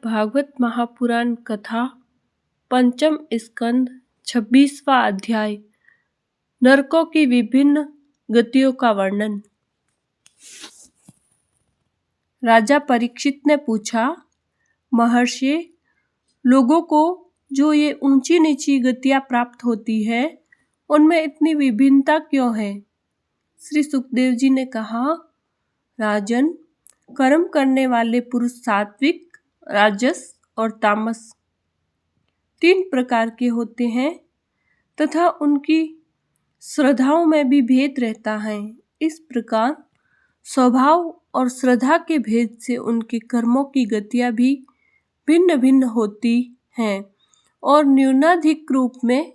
भागवत महापुराण कथा पंचम स्कंद 26वां अध्याय नरकों की विभिन्न गतियों का वर्णन। राजा परीक्षित ने पूछा, महर्षि, लोगों को जो ये ऊंची नीची गतियां प्राप्त होती है उनमें इतनी विभिन्नता क्यों है? श्री सुखदेव जी ने कहा, राजन, कर्म करने वाले पुरुष सात्विक, राजस और तामस 3 प्रकार के होते हैं तथा उनकी श्रद्धाओं में भी भेद रहता है। इस प्रकार स्वभाव और श्रद्धा के भेद से उनके कर्मों की गतियां भी भिन्न भिन्न होती हैं और न्यूनाधिक रूप में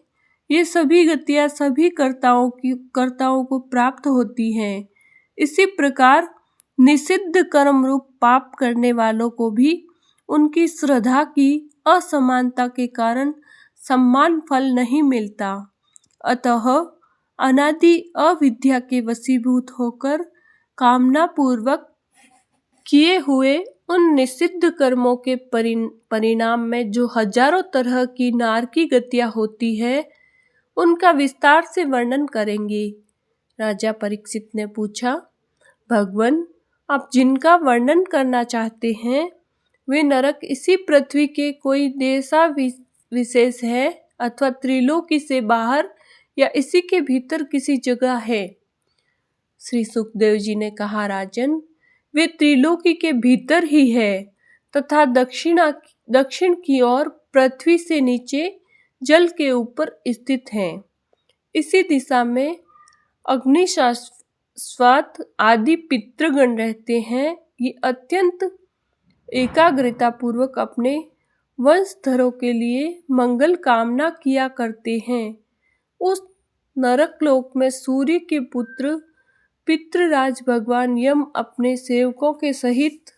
ये सभी गतियां सभी कर्ताओं को प्राप्त होती हैं। इसी प्रकार निषिद्ध कर्म रूप पाप करने वालों को भी उनकी श्रद्धा की असमानता के कारण समान फल नहीं मिलता। अतः अनादि अविद्या के वशीभूत होकर कामना पूर्वक किए हुए उन निषिद्ध कर्मों के परिणाम में जो हजारों तरह की नारकी गतियां होती है उनका विस्तार से वर्णन करेंगे। राजा परीक्षित ने पूछा, भगवान, आप जिनका वर्णन करना चाहते हैं वे नरक इसी पृथ्वी के कोई देशा विशेष है अथवा त्रिलोकी से बाहर या इसी के भीतर किसी जगह है? श्री सुखदेव जी ने कहा, राजन, वे त्रिलोकी के भीतर ही है तथा दक्षिण की ओर पृथ्वी से नीचे जल के ऊपर स्थित हैं। इसी दिशा में अग्निशाश्वत आदि पितृगण रहते हैं। ये अत्यंत एकाग्रता पूर्वक अपने वंशधरों के लिए मंगल कामना किया करते हैं। उस नरक लोक में सूर्य के पुत्र पितृराज भगवान यम अपने सेवकों के सहित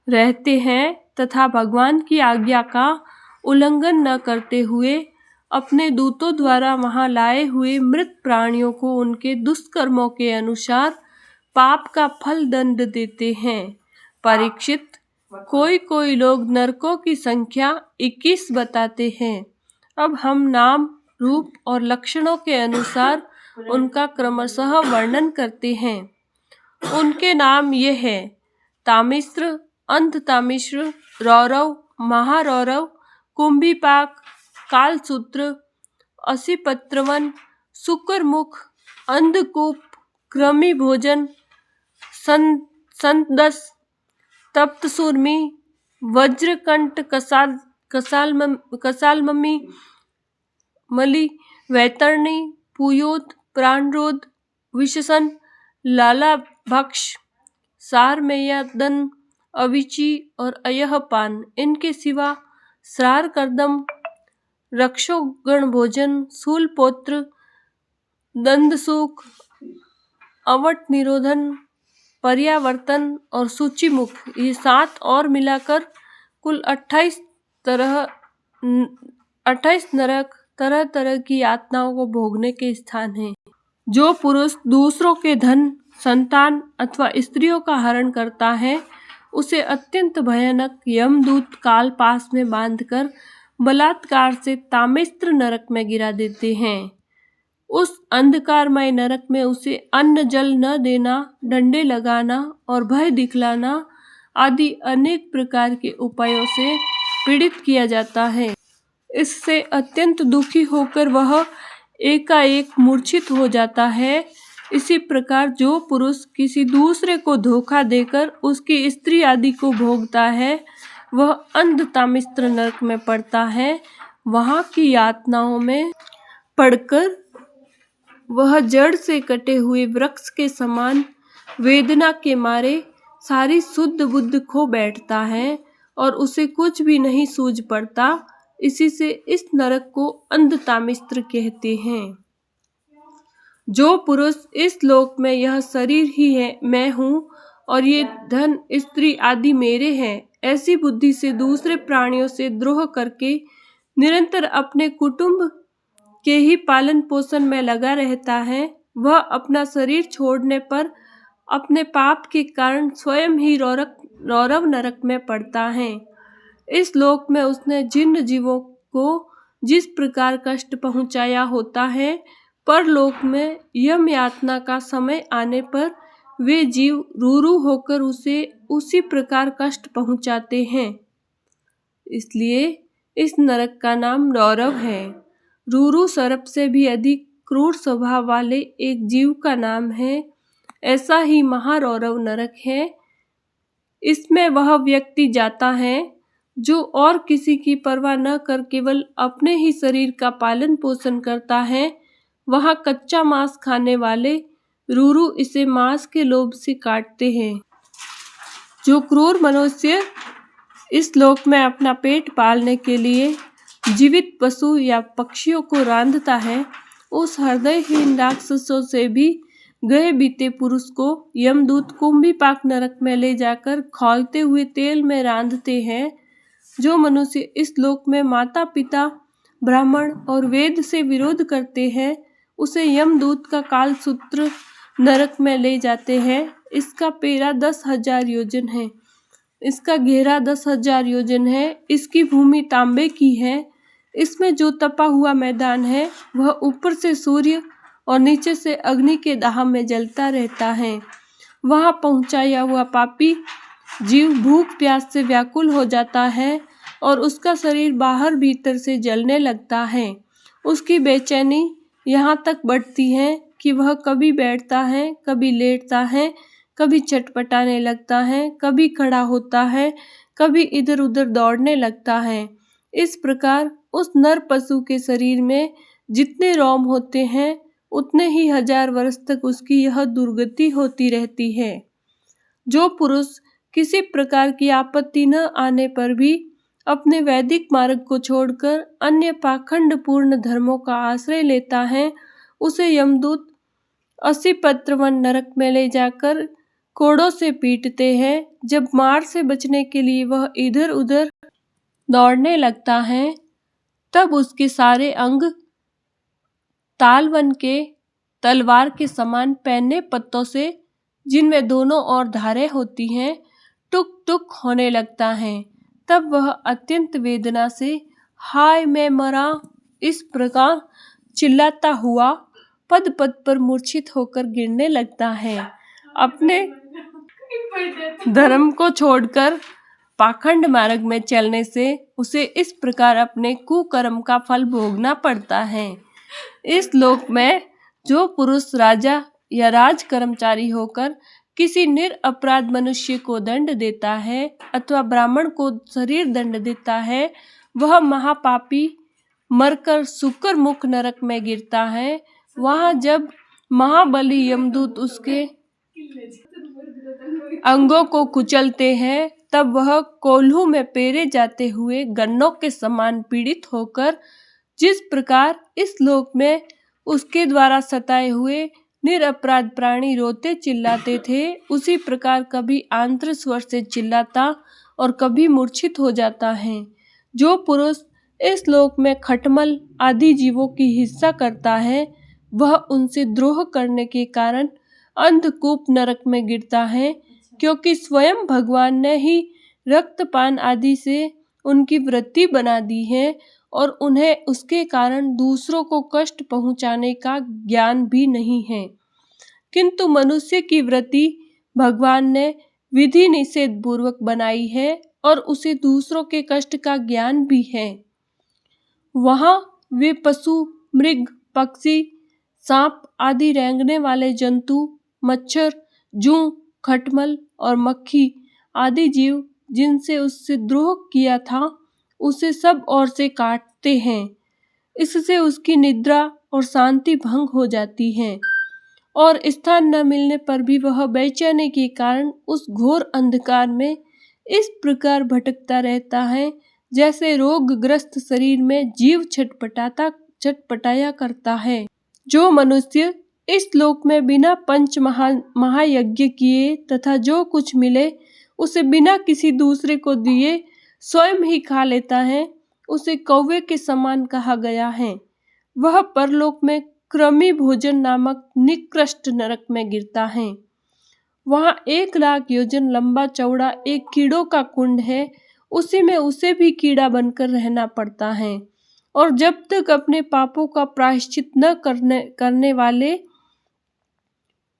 रहते हैं तथा भगवान की आज्ञा का उल्लंघन न करते हुए अपने दूतों द्वारा वहां लाए हुए मृत प्राणियों को उनके दुष्कर्मों के अनुसार पाप का फल दंड देते हैं। परीक्षित, कोई लोग नरकों की संख्या 21 बताते हैं। अब हम नाम, रूप और लक्षणों के अनुसार उनका क्रमशः वर्णन करते हैं। उनके नाम ये हैं: तामिश्र, अंधतामिश्र, रौरव, महारौरव, कुंभीपाक, कालसूत्र, असिपत्रवन, शुक्रमुख, अंधकूप, कृमिभोजन, संतदस, तप्तसूर्मी, वज्रकंठ, कसालममी, मलि, वैतरणी, पुयोत, प्राणरोध, विशसन, लालाभक्ष, सारमेयदन, अविची और अयहपान। इनके सिवा श्रार कर्दम, रक्षोगण भोजन, शूलपोत्र, दंदसूक, अवट निरोधन, पर्यावर्तन और सूचिमुख, ये 7 और मिलाकर कुल 28 नरक तरह तरह की यातनाओं को भोगने के स्थान हैं। जो पुरुष दूसरों के धन, संतान अथवा स्त्रियों का हरण करता है उसे अत्यंत भयानक यमदूत काल पास में बांधकर बलात्कार से तामिस्त्र नरक में गिरा देते हैं। उस अंधकारमय नरक में उसे अन्न जल न देना, डंडे लगाना और भय दिखलाना आदि अनेक प्रकार के उपायों से पीड़ित किया जाता है। इससे अत्यंत दुखी होकर वह एकाएक मूर्छित हो जाता है। इसी प्रकार जो पुरुष किसी दूसरे को धोखा देकर उसकी स्त्री आदि को भोगता है वह अंधतामिस्त्र नरक में पड़ता है। वहां की यातनाओं में पड़कर वह जड़ से कटे हुए वृक्ष के समान वेदना के मारे सारी शुद्ध बुद्ध खो बैठता है और उसे कुछ भी नहीं सूझ पड़ता। इसी से इस नरक को अंधतामिस्त्र कहते हैं। जो पुरुष इस लोक में यह शरीर ही है, मैं हूँ और ये धन, स्त्री आदि मेरे हैं, ऐसी बुद्धि से दूसरे प्राणियों से द्रोह करके निरंतर अपने कुटुंब के ही पालन पोषण में लगा रहता है, वह अपना शरीर छोड़ने पर अपने पाप के कारण स्वयं ही रौरव नरक में पड़ता है। इस लोक में उसने जिन जीवों को जिस प्रकार कष्ट पहुंचाया होता है, परलोक में यम यातना का समय आने पर वे जीव रूरू होकर उसे उसी प्रकार कष्ट पहुंचाते हैं। इसलिए इस नरक का नाम रौरव है। रूरू सर्प से भी अधिक क्रूर स्वभाव वाले एक जीव का नाम है। ऐसा ही महारौरव नरक है। इसमें वह व्यक्ति जाता है जो और किसी की परवाह न कर केवल अपने ही शरीर का पालन पोषण करता है। वहाँ कच्चा मांस खाने वाले रूरू इसे मांस के लोभ से काटते हैं। जो क्रूर मनुष्य इस लोक में अपना पेट पालने के लिए जीवित पशु या पक्षियों को रांधता है, उस हृदयहीन राक्षसों से भी गए बीते पुरुष को यमदूत कुंभीपाक नरक में ले जाकर खौलते हुए तेल में रांधते हैं। जो मनुष्य इस लोक में माता पिता ब्राह्मण और वेद से विरोध करते हैं, उसे यमदूत का कालसूत्र नरक में ले जाते हैं। इसका पेरा 10,000 योजन है, इसका घेरा 10,000 योजन है। इसकी भूमि तांबे की है। इसमें जो तपा हुआ मैदान है वह ऊपर से सूर्य और नीचे से अग्नि के दाह में जलता रहता है। वहां पहुंचाया हुआ पापी जीव भूख प्यास से व्याकुल हो जाता है और उसका शरीर बाहर भीतर से जलने लगता है। उसकी बेचैनी यहाँ तक बढ़ती है कि वह कभी बैठता है, कभी लेटता है, कभी चटपटाने लगता है, कभी खड़ा होता है, कभी इधर उधर दौड़ने लगता है। इस प्रकार उस नर पशु के शरीर में जितने रोम होते हैं, उतने ही 1000 वर्ष तक उसकी यह दुर्गति होती रहती है। जो पुरुष किसी प्रकार की आपत्ति न आने पर भी अपने वैदिक मार्ग को छोड़कर अन्य पाखंड पूर्ण धर्मों का आश्रय लेता है, उसे यमदूत 80 पत्रवन नरक में ले जाकर कोड़ों से पीटते हैं। जब मार से बचने के लिए वह इधर उधर दौड़ने लगता है, तब उसके सारे अंग तालवन के तलवार के समान पैने पत्तों से, जिनमें दोनों ओर धारें होती हैं, टुक टुक होने लगता है। तब वह अत्यंत वेदना से हाय मैं मरा इस प्रकार चिल्लाता हुआ पद पद पर मूर्छित होकर गिरने लगता है। अपने धर्म को छोड़कर पाखंड मार्ग में चलने से उसे इस प्रकार अपने कुकर्म का फल भोगना पड़ता है। इस लोक में जो पुरुष राजा या राज कर्मचारी होकर किसी निरपराध मनुष्य को दंड देता है अथवा ब्राह्मण को शरीर दंड देता है, वह महापापी मरकर शुकर मुख नरक में गिरता है। वहां जब महाबली यमदूत उसके अंगों को कुचलते हैं, तब वह कोल्हू में पेरे जाते हुए गन्नों के समान पीड़ित होकर जिस प्रकार इस लोक में उसके द्वारा सताए हुए निरपराध प्राणी रोते चिल्लाते थे, उसी प्रकार कभी आंत्र स्वर से चिल्लाता और कभी मूर्छित हो जाता है। जो पुरुष इस लोक में खटमल आदि जीवों की हिंसा करता है, वह उनसे द्रोह करने के कारण अंधकूप नरक में गिरता है, क्योंकि स्वयं भगवान ने ही रक्तपान आदि से उनकी वृत्ति बना दी है और उन्हें उसके कारण दूसरों को कष्ट पहुंचाने का ज्ञान भी नहीं है। किंतु मनुष्य की वृत्ति भगवान ने विधि निषेध पूर्वक बनाई है और उसे दूसरों के कष्ट का ज्ञान भी है। वहाँ वे पशु, मृग, पक्षी, सांप आदि रेंगने वाले जंतु, मच्छर, जूं, खटमल और मक्खी आदि जीव जिनसे उससे द्रोह किया था, उसे सब ओर से काटते हैं। इससे उसकी निद्रा और शांति भंग हो जाती है और स्थान न मिलने पर भी वह बेचैनी के कारण उस घोर अंधकार में इस प्रकार भटकता रहता है, जैसे रोगग्रस्त शरीर में जीव छटपटाया करता है। जो मनुष्य इस लोक में बिना पंच महायज्ञ किए तथा जो कुछ मिले उसे बिना किसी दूसरे को दिए स्वयं ही खा लेता है, उसे कौवे के समान कहा गया है। वह परलोक में क्रमी भोजन नामक निकृष्ट नरक में गिरता है। वहाँ 1,00,000 योजन लंबा चौड़ा एक कीड़ों का कुंड है। उसी में उसे भी कीड़ा बनकर रहना पड़ता है। और जब तक अपने पापों का प्रायश्चित न करने वाले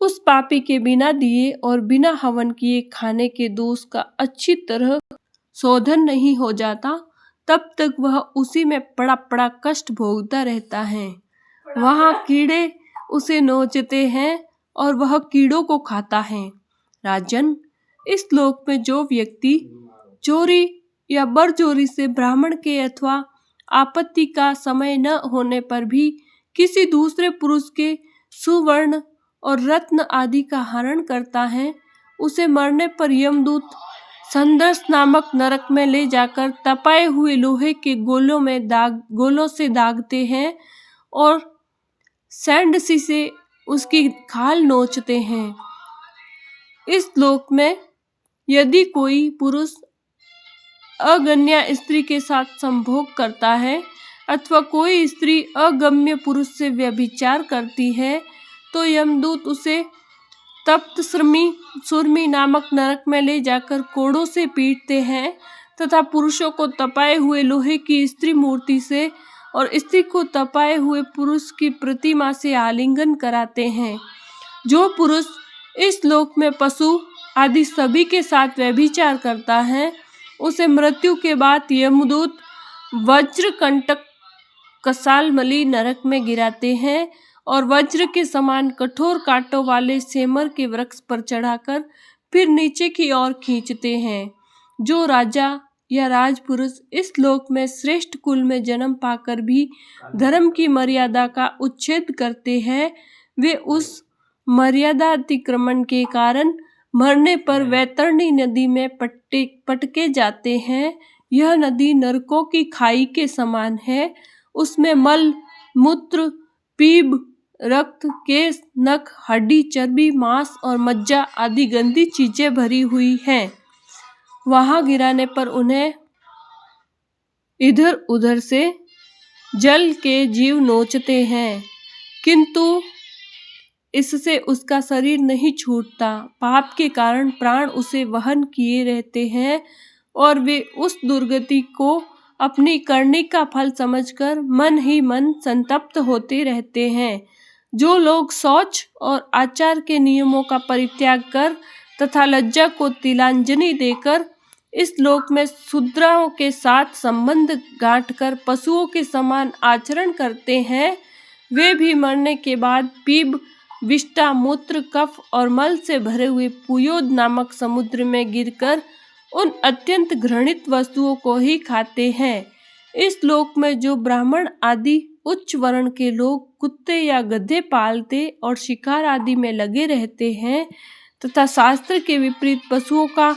उस पापी के बिना दिए और बिना हवन किए खाने के दोष का अच्छी तरह शोधन नहीं हो जाता, तब तक वह उसी में पड़ा पड़ा कष्ट भोगता रहता है। वहाँ कीड़े उसे नोचते हैं और वह कीड़ों को खाता है। राजन, इस लोक में जो व्यक्ति चोरी या बरजोरी से ब्राह्मण के अथवा आपत्ति का समय न होने पर भी किसी दूसरे पुरुष के सुवर्ण और रत्न आदि का हरण करता है, उसे मरने पर यमदूत संदर्श नामक नरक में ले जाकर तपाए हुए लोहे के गोलों से दागते हैं और सैंडसी से उसकी खाल नोचते हैं। इस लोक में यदि कोई पुरुष अगन्या स्त्री के साथ संभोग करता है अथवा कोई स्त्री अगम्य पुरुष से व्यभिचार करती है, तो यमदूत उसे तप्त सुरमी नामक नरक में ले जाकर कोड़ों से पीटते हैं तथा पुरुषों को तपाए हुए लोहे की स्त्री मूर्ति से और स्त्री को तपाए हुए पुरुष की प्रतिमा से आलिंगन कराते हैं। जो पुरुष इस लोक में पशु आदि सभी के साथ व्यभिचार करता है, उसे मृत्यु के बाद यमदूत वज्रकंटक कसालमली नरक में गिराते हैं और वज्र के समान कठोर कांटों वाले सेमर के वृक्ष पर चढ़ाकर फिर नीचे की ओर खींचते हैं। जो राजा या राजपुरुष इस लोक में श्रेष्ठ कुल में जन्म पाकर भी धर्म की मर्यादा का उच्छेद करते हैं, वे उस मर्यादा अतिक्रमण के कारण मरने पर वैतरणी नदी में पटके जाते हैं। यह नदी नरकों की खाई के समान है। उसमें मल, मूत्र, पीप, रक्त, केश, नख, हड्डी, चर्बी, मांस और मज्जा आदि गंदी चीजें भरी हुई हैं। वहां गिराने पर उन्हें इधर उधर से जल के जीव नोचते हैं, किंतु इससे उसका शरीर नहीं छूटता। पाप के कारण प्राण उसे वहन किए रहते हैं और वे उस दुर्गति को अपनी करनी का फल समझकर मन ही मन संतप्त होते रहते हैं। जो लोग शौच और आचार के नियमों का परित्याग कर तथा लज्जा को तिलांजलि देकर इस लोक में शूद्रों के साथ संबंध गांठकर पशुओं के समान आचरण करते हैं, वे भी मरने के बाद पीप, विष्टा, मूत्र, कफ और मल से भरे हुए पुयोद नामक समुद्र में गिरकर उन अत्यंत घृणित वस्तुओं को ही खाते हैं। इस लोक में जो ब्राह्मण आदि उच्च वर्ण के लोग कुत्ते या गधे पालते और शिकार आदि में लगे रहते हैं तथा शास्त्र के विपरीत पशुओं का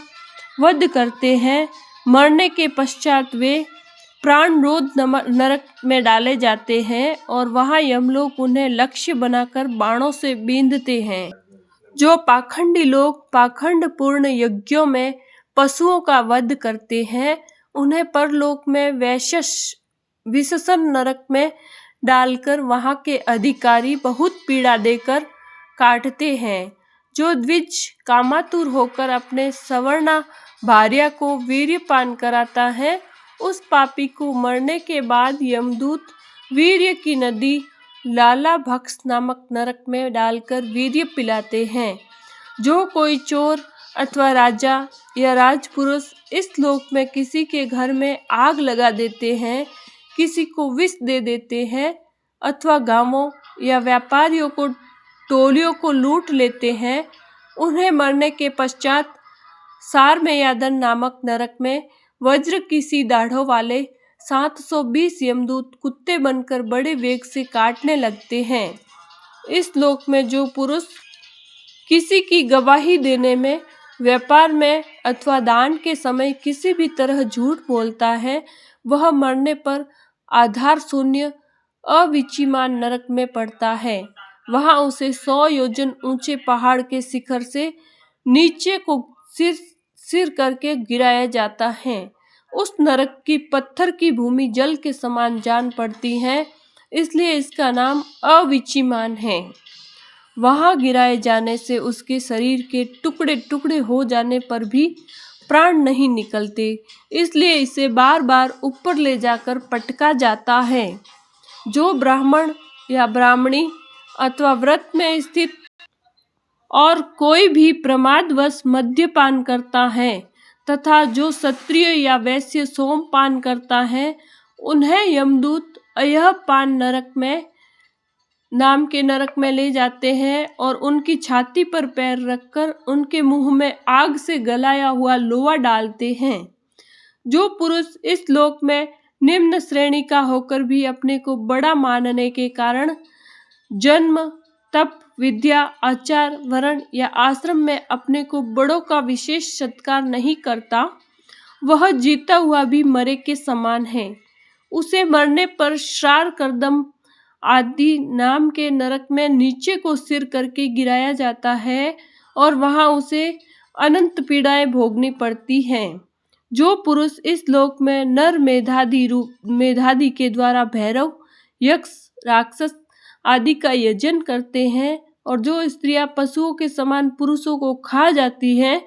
वध करते हैं, मरने के पश्चात वे प्राणरोध नरक में डाले जाते हैं और वहां यमलोक उन्हें लक्ष्य बनाकर बाणों से बींधते हैं। जो पाखंडी लोग पाखंड पूर्ण यज्ञों में पशुओं का वध करते हैं, उन्हें परलोक में विशेषण नरक में डालकर वहां के अधिकारी बहुत पीड़ा देकर काटते हैं। जो द्विज कामातुर होकर अपने सवर्णा भार्या को वीर्यपान कराता है, उस पापी को मरने के बाद यमदूत वीर्य की नदी लालाभक्ष नामक नरक में डालकर वीर्य पिलाते हैं। जो कोई चोर अथवा राजा या राजपुरुष इस लोक में किसी के घर में आग लगा देते हैं, किसी को विष दे देते हैं अथवा गांवों या व्यापारियों को टोलियों को लूट लेते हैं, उन्हें मरने के पश्चात सारमेयादन नामक नरक में वज्र की सी दाढ़ों वाले 720 यमदूत कुत्ते बनकर बड़े वेग से काटने लगते हैं। इस लोक में जो पुरुष किसी की गवाही देने में, व्यापार में अथवा दान के समय किसी भी तरह झूठ बोलता है, वह मरने पर आधार शून्य अविचिमान नरक में पड़ता है। वहां उसे 100 योजन ऊंचे पहाड़ के शिखर से नीचे को सिर करके गिराया जाता है। उस नरक की पत्थर की भूमि जल के समान जान पड़ती है, इसलिए इसका नाम अविचिमान है। वहां गिराए जाने से उसके शरीर के टुकड़े टुकड़े हो जाने पर भी प्राण नहीं निकलते, इसलिए इसे बार बार ऊपर ले जाकर पटका जाता है। जो ब्राह्मण या ब्राह्मणी अथवा व्रत में स्थित और कोई भी प्रमादवश मद्यपान करता है तथा जो क्षत्रिय या वैश्य सोमपान करता है, उन्हें यमदूत अयह पान नरक में नाम के नरक में ले जाते हैं और उनकी छाती पर पैर रखकर उनके मुंह में आग से गलाया हुआ लोहा डालते हैं। जो पुरुष इस लोक में निम्न श्रेणी का होकर भी अपने को बड़ा मानने के कारण जन्म, तप, विद्या, आचार, वर्ण या आश्रम में अपने को बड़ों का विशेष सत्कार नहीं करता, वह जीता हुआ भी मरे के समान है। उसे मरने पर श्रार, कर्दम आदि नाम के नरक में नीचे को सिर करके गिराया जाता है और वहां उसे अनंत पीड़ाएं भोगनी पड़ती हैं। जो पुरुष इस लोक में नर मेधादि के द्वारा भैरव, यक्ष, राक्षस आदि का यजन करते हैं और जो स्त्रियां पशुओं के समान पुरुषों को खा जाती हैं,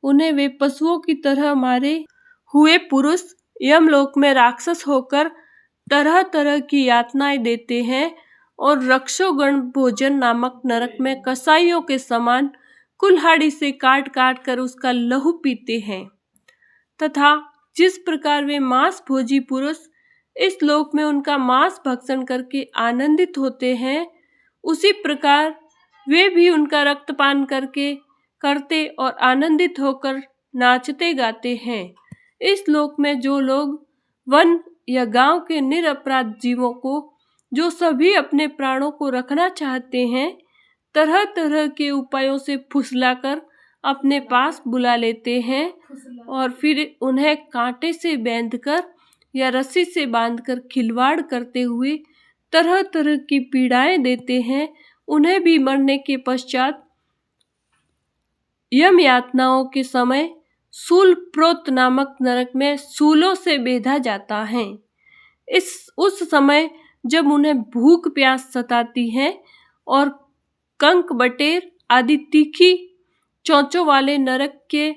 उन्हें वे पशुओं की तरह मारे हुए पुरुष यमलोक में राक्षस होकर तरह तरह की यातनाएं देते हैं और रक्षोगण भोजन नामक नरक में कसाईयों के समान कुल्हाड़ी से काट काट कर उसका लहू पीते हैं। तथा जिस प्रकार वे मांस भोजी पुरुष इस लोक में उनका मांस भक्षण करके आनंदित होते हैं, उसी प्रकार वे भी उनका रक्तपान करते और आनंदित होकर नाचते गाते हैं। इस लोक में जो लोग वन या गांव के निरपराध जीवों को, जो सभी अपने प्राणों को रखना चाहते हैं, तरह तरह के उपायों से फुसलाकर अपने पास बुला लेते हैं और फिर उन्हें कांटे से बांधकर या रस्सी से बांधकर खिलवाड़ करते हुए तरह तरह की पीड़ाएं देते हैं, उन्हें भी मरने के पश्चात यम यातनाओं के समय शूल प्रोत नामक नरक में शूलों से बेधा जाता है। उस समय जब उन्हें भूख प्यास सताती है और कंक, बटेर आदि तीखी चोंचों वाले नरक के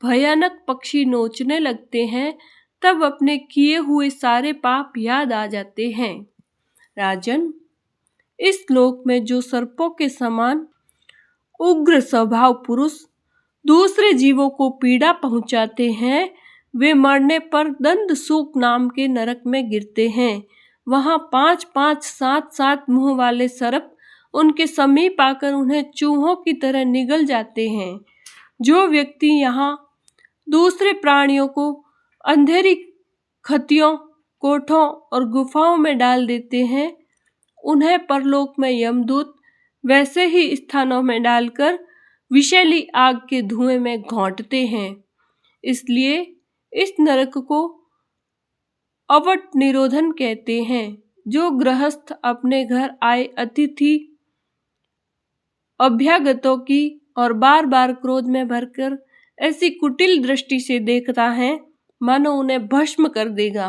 भयानक पक्षी नोचने लगते हैं, तब अपने किए हुए सारे पाप याद आ जाते हैं। राजन, इस लोक में जो सर्पों के समान उग्र स्वभाव पुरुष दूसरे जीवों को पीड़ा पहुंचाते हैं, वे मरने पर दंड सूक नाम के नरक में गिरते हैं। वहां 5-5, 7-7 मुंह वाले सर्प उनके समीप आकर उन्हें चूहों की तरह निगल जाते हैं। जो व्यक्ति यहाँ दूसरे प्राणियों को अंधेरी खतियों, कोठों और गुफाओं में डाल देते हैं, उन्हें परलोक में यमदूत वैसे ही स्थानों में डालकर विषैली आग के धुएं में घोंटते हैं। इसलिए इस नरक को अवट निरोधन कहते हैं। जो गृहस्थ अपने घर आए अतिथि अभ्यागतों की और बार बार क्रोध में भरकर ऐसी कुटिल दृष्टि से देखता है मानो उन्हें भस्म कर देगा,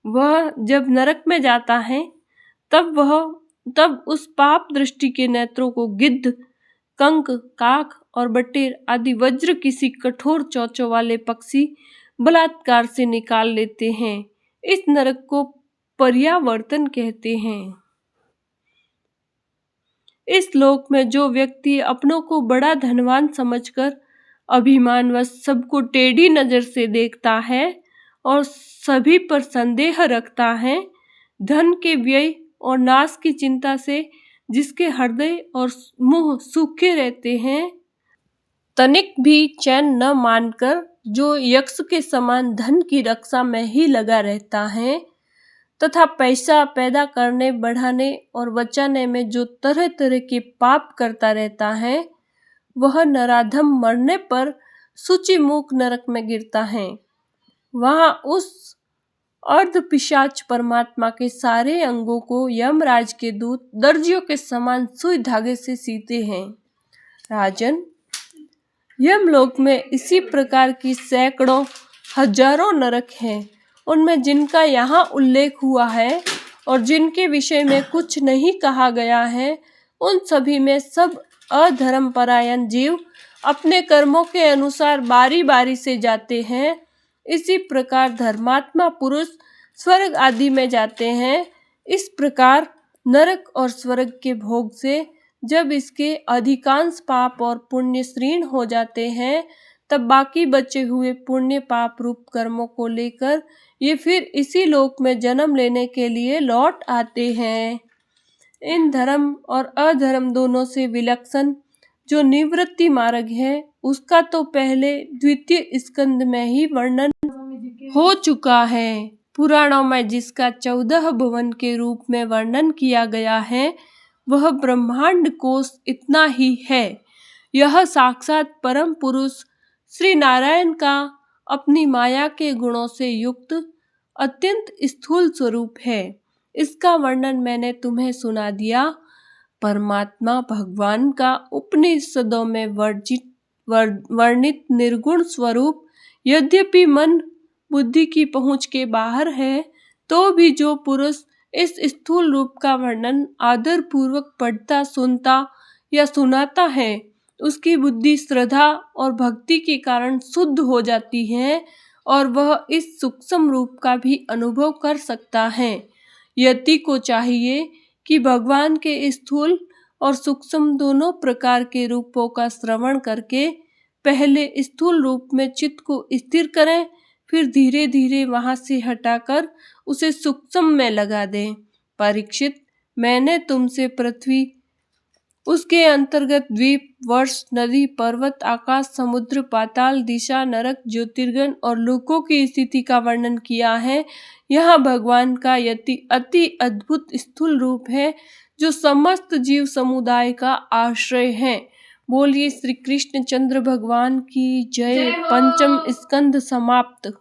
वह जब नरक में जाता है तब उस पाप दृष्टि के नेत्रों को गिद्ध, कंक, काक और बटेर आदि वज्र किसी कठोर चोंचों वाले पक्षी बलात्कार से निकाल लेते हैं। इस नरक को पर्यावर्तन कहते हैं। इस लोक में जो व्यक्ति अपनों को बड़ा धनवान समझकर अभिमानवश सबको टेढ़ी नजर से देखता है और सभी पर संदेह रखता है, धन के व्यय और नाश की चिंता से जिसके हृदय और मुंह सूखे रहते हैं, तनिक भी चैन न मानकर जो यक्ष के समान धन की रक्षा में ही लगा रहता है तथा पैसा पैदा करने, बढ़ाने और बचाने में जो तरह तरह के पाप करता रहता है, वह नराधम मरने पर सूचिमुख नरक में गिरता है। वहां उस अर्ध पिशाच परमात्मा के सारे अंगों को यमराज के दूत दर्जियों के समान सुई धागे से सीते हैं। राजन, यमलोक में इसी प्रकार की सैकड़ों हजारों नरक हैं। उनमें जिनका यहाँ उल्लेख हुआ है और जिनके विषय में कुछ नहीं कहा गया है, उन सभी में सब अधर्मपरायण जीव अपने कर्मों के अनुसार बारी बारी से जाते हैं। इसी प्रकार धर्मात्मा पुरुष स्वर्ग आदि में जाते हैं। इस प्रकार नरक और स्वर्ग के भोग से जब इसके अधिकांश पाप और पुण्य क्षीण हो जाते हैं, तब बाकी बचे हुए पुण्य पाप रूप कर्मों को लेकर ये फिर इसी लोक में जन्म लेने के लिए लौट आते हैं। इन धर्म और अधर्म दोनों से विलक्षण जो निवृत्ति मार्ग है, उसका तो पहले द्वितीय स्कंद में ही वर्णन हो चुका है। पुराणों में जिसका 14 भुवन के रूप में वर्णन किया गया है, वह ब्रह्मांड कोश इतना ही है। यह साक्षात परम पुरुष श्री नारायण का अपनी माया के गुणों से युक्त अत्यंत स्थूल स्वरूप है। इसका वर्णन मैंने तुम्हें सुना दिया। परमात्मा भगवान का उपनिषदों में वर्णित निर्गुण स्वरूप यद्यपि मन बुद्धि की पहुंच के बाहर है, तो भी जो पुरुष इस स्थूल रूप का वर्णन आदर पूर्वक पढ़ता, सुनता या सुनाता है, उसकी बुद्धि श्रद्धा और भक्ति के कारण शुद्ध हो जाती है और वह इस सूक्ष्म रूप का भी अनुभव कर सकता है। यति को चाहिए कि भगवान के स्थूल और सूक्ष्म दोनों प्रकार के रूपों का श्रवण करके पहले स्थूल रूप में चित्त को स्थिर करें, फिर धीरे धीरे वहां से हटाकर उसे सूक्ष्म में लगा दें। परीक्षित, मैंने तुमसे पृथ्वी, उसके अंतर्गत द्वीप, वर्ष, नदी, पर्वत, आकाश, समुद्र, पाताल, दिशा, नरक, ज्योतिर्गण और लोकों की स्थिति का वर्णन किया है। यहाँ भगवान का अति अद्भुत स्थूल रूप है, जो समस्त जीव समुदाय का आश्रय है। बोलिए श्री कृष्ण चंद्र भगवान की जय। पंचम स्कंद समाप्त।